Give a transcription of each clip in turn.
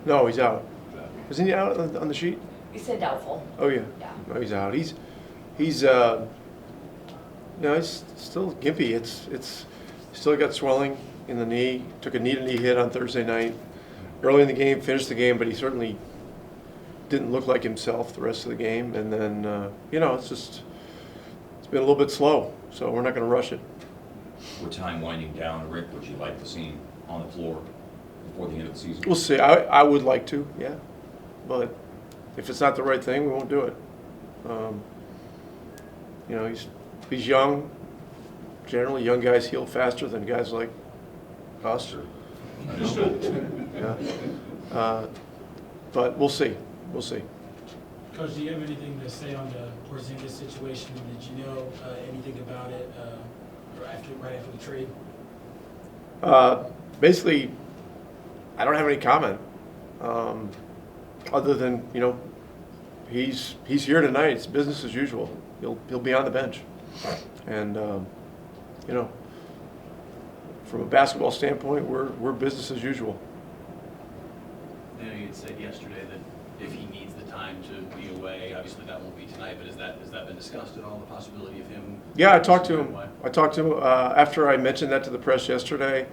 No, he's out. Isn't he out on the sheet? You said doubtful. Oh yeah. Yeah. No, he's out. He's he's still gimpy. It's still got swelling in the knee. Took a knee-to-knee hit on Thursday night. Early in the game, finished the game, but he certainly didn't look like himself the rest of the game. And then it's been a little bit slow, so we're not going to rush it. With time winding down, Rick, would you like to see him on the floor before the end of the season? We'll see. I would like to, yeah, but if it's not the right thing, we won't do it. He's young. Generally, young guys heal faster than guys like us. Yeah. But we'll see. We'll see. Coach, do you have anything to say on the Porzingis situation? Did you know anything about it right after the trade? Basically, I don't have any comment other than he's here tonight. It's business as usual. He'll be on the bench, and from a basketball standpoint, we're business as usual. I know you had said yesterday that if he needs the time to be away, obviously that won't be tonight, but has that been discussed at all, the possibility of him? Yeah, I talked to him. After I mentioned that to the press yesterday.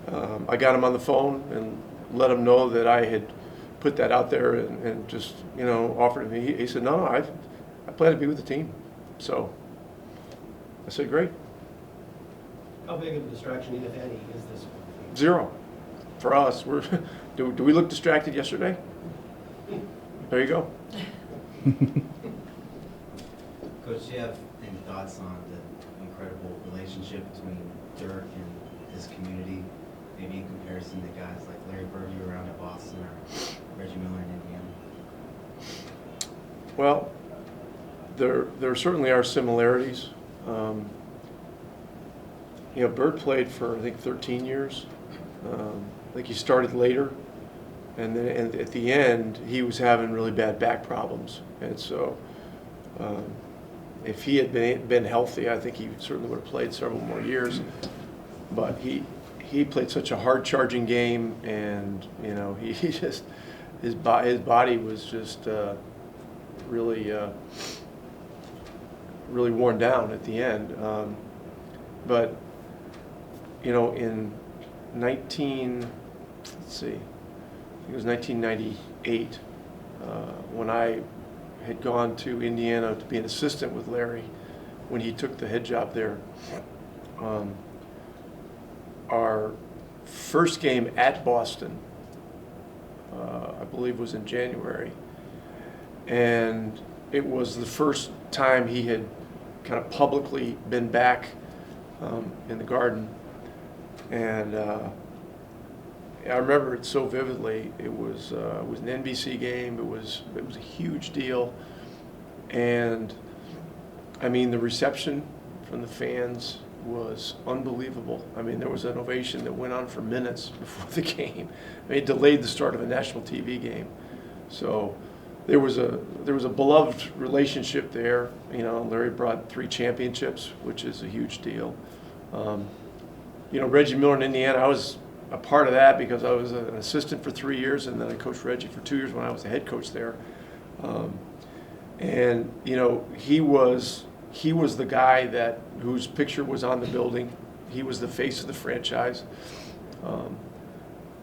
I got him on the phone and let him know that I had put that out there and just offered him. He said, no, I plan to be with the team. So I said, great. How big of a distraction, if any, is this one? Zero. For us, do we look distracted yesterday? There you go. Coach, do you have any thoughts on the incredible relationship between Dirk and his community, maybe in comparison to guys like Larry Bird you were around at Boston or Reggie Miller in Indiana? Well, there certainly are similarities. Bird played for, I think, 13 years. I think he started later. And then at the end, he was having really bad back problems. And so if he had been healthy, I think he certainly would have played several more years. But he played such a hard-charging game, and he just his body was just really worn down at the end. But in 1998, when I had gone to Indiana to be an assistant with Larry when he took the head job there. Our first game at Boston, I believe, was in January, and it was the first time he had kind of publicly been back in the Garden, and I remember it so vividly. It was an NBC game. It was a huge deal, and I mean the reception from the fans was unbelievable. I mean, there was an ovation that went on for minutes before the game. I mean, it delayed the start of a national TV game. So there was a beloved relationship there. Larry brought 3 championships, which is a huge deal. Reggie Miller in Indiana, I was a part of that because I was an assistant for 3 years, and then I coached Reggie for 2 years when I was the head coach there. He was the guy whose picture was on the building. He was the face of the franchise.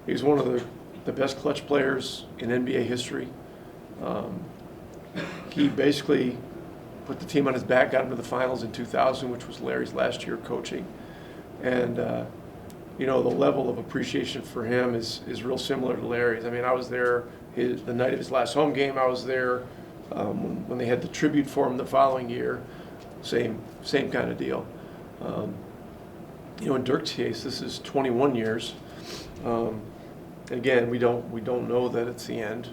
He was one of the best clutch players in NBA history. He basically put the team on his back, got him to the finals in 2000, which was Larry's last year coaching. And, the level of appreciation for him is real similar to Larry's. I mean, I was there the night of his last home game. I was there when they had the tribute for him the following year. Same kind of deal. In Dirk's case, this is 21 years. Again, we don't know that it's the end,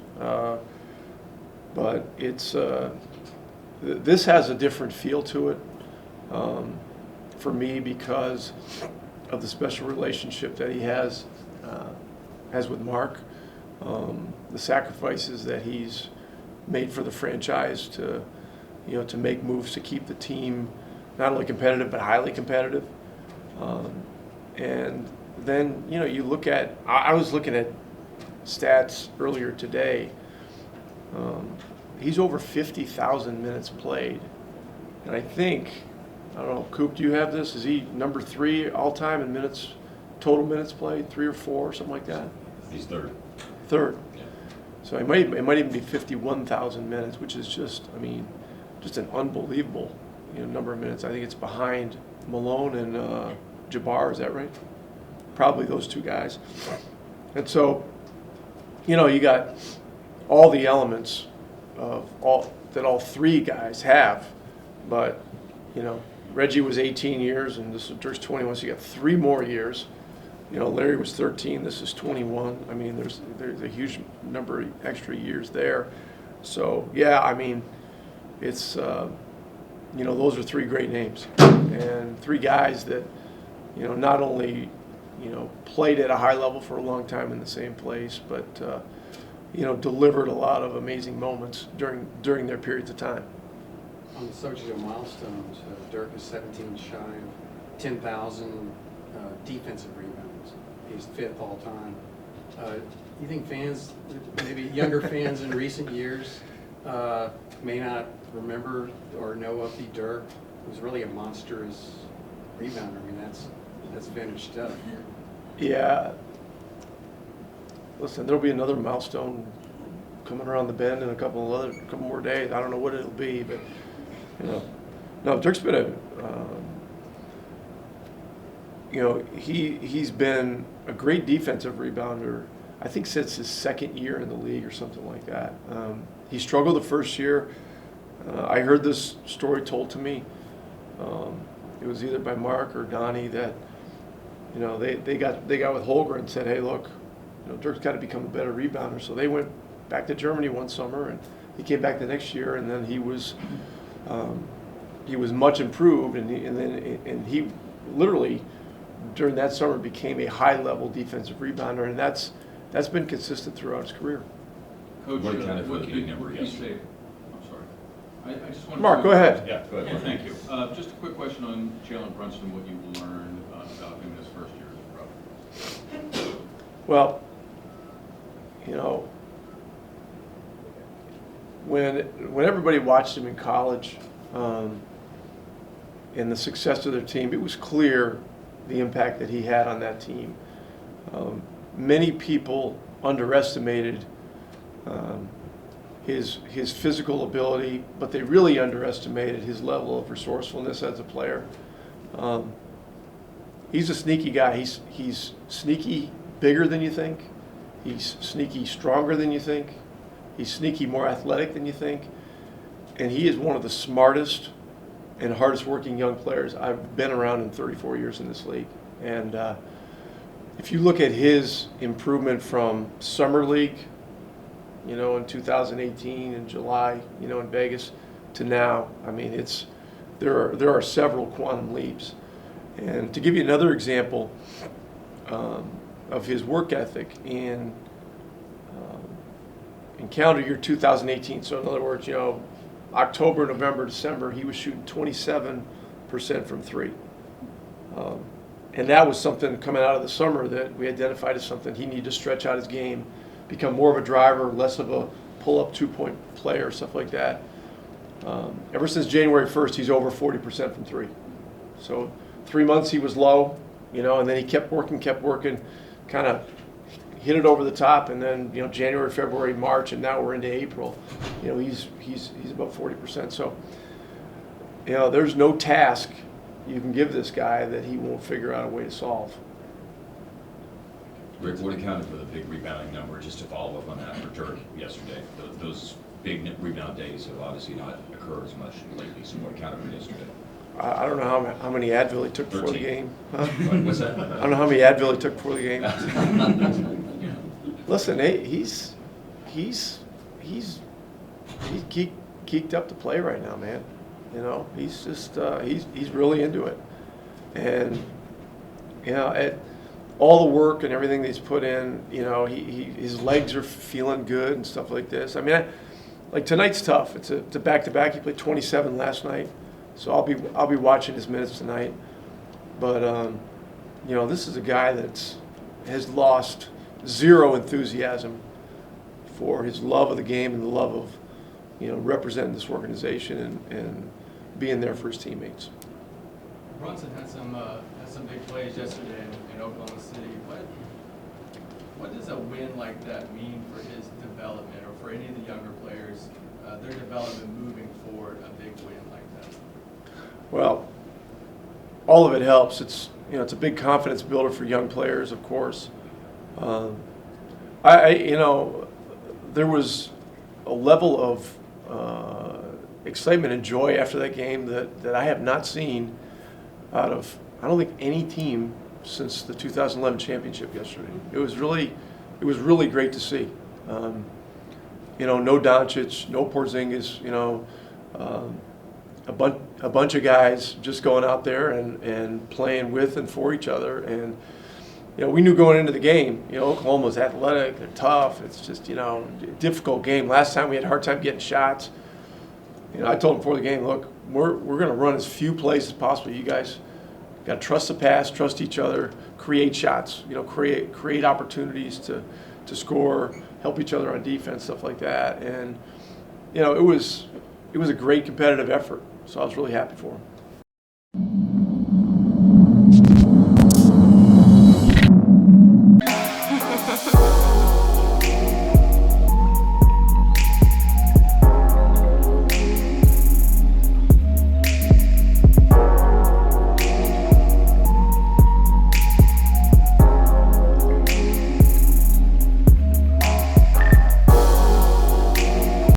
but it's this has a different feel to it for me because of the special relationship that he has with Mark, the sacrifices that he's made for the franchise to make moves to keep the team not only competitive but highly competitive. And then you look at I was looking at stats earlier today. He's over 50,000 minutes played. And I think, I don't know, Coop, do you have this? Is he number 3 all-time in minutes, total minutes played, 3 or 4, something like that? He's third. Third. Yeah. So it might even be 51,000 minutes, which is just, I mean, just an unbelievable, number of minutes. I think it's behind Malone and Jabbar, is that right? Probably those two guys. And so, you got all the elements of all 3 guys have, but Reggie was 18 years, and this is Dirk's 21, so you got 3 more years. Larry was 13, this is 21. I mean, there's a huge number of extra years there. So, yeah, I mean, it's, those are 3 great names. And 3 guys that, not only, played at a high level for a long time in the same place, but, delivered a lot of amazing moments during their periods of time. On the subject of milestones, Dirk is 17 shy of 10,000 defensive rebounds. He's 5th all time. You think fans, maybe younger fans in recent years, may not remember or know of the Dirk, who's really a monstrous rebounder? I mean, that's vintage stuff. Yeah. Listen, there'll be another milestone coming around the bend in a couple more days. I don't know what it'll be, but no, Dirk's been he's been a great defensive rebounder, I think since his 2nd year in the league or something like that. He struggled the first year. I heard this story told to me. It was either by Mark or Donnie that, they got with Holger and said, hey, look, Dirk's got to become a better rebounder. So they went back to Germany one summer, and he came back the next year, and then he was much improved, and he literally during that summer became a high-level defensive rebounder, and that's been consistent throughout his career. Coach, what accounted for the big number yesterday? I'm sorry. I just wanted Mark, go ahead. Yeah, go ahead. Yeah, thank you. Just a quick question on Jalen Brunson, what you learned about him this first year as a pro. Well, when everybody watched him in college and the success of their team, it was clear the impact that he had on that team. Many people underestimated his physical ability, but they really underestimated his level of resourcefulness as a player. He's a sneaky guy. He's sneaky bigger than you think. He's sneaky stronger than you think. He's sneaky more athletic than you think. And he is one of the smartest and hardest working young players I've been around in 34 years in this league. And if you look at his improvement from summer league, in 2018 in July, in Vegas, to now, I mean, there are several quantum leaps. And to give you another example of his work ethic in calendar year 2018, so in other words, October, November, December, he was shooting 27% from 3. And that was something coming out of the summer that we identified as something he needed to stretch out his game, become more of a driver, less of a pull-up 2-point player, stuff like that. Ever since January 1st, he's over 40% from 3. So 3 months he was low, and then he kept working, kind of hit it over the top, and then January, February, March, and now we're into April. He's about 40%. So there's no task you can give this guy that he won't figure out a way to solve. Rick, what accounted for the big rebounding number, just to follow up on that for Dirk yesterday? Those big rebound days have obviously not occurred as much lately, so what accounted for yesterday? I don't know how many Advil he took before the 13. game. Huh? What's that? I don't know how many Advil he took before the game. Listen, he's geeked up to play right now, man. He's just he's really into it, and at all the work and everything that he's put in, his legs are feeling good and stuff like this. I mean, like tonight's tough. It's a back-to-back. He played 27 last night, so I'll be watching his minutes tonight. But this is a guy that has lost zero enthusiasm for his love of the game and the love of, representing this organization and being there for his teammates. Brunson had some big plays yesterday in Oklahoma City. What does a win like that mean for his development, or for any of the younger players, their development moving forward? A big win like that. Well, all of it helps. It's a big confidence builder for young players, of course. There was a level of excitement and joy after that game that I have not seen out of, I don't think, any team since the 2011 championship yesterday. It was really great to see. No Doncic, no Porzingis, a bunch of guys just going out there and playing with and for each other. And we knew going into the game, Oklahoma's athletic, they're tough. It's just, a difficult game. Last time we had a hard time getting shots. I told them before the game, look, we're going to run as few plays as possible. You guys got to trust the pass, trust each other, create shots, create opportunities to score, help each other on defense, stuff like that. And, it was a great competitive effort. So I was really happy for him.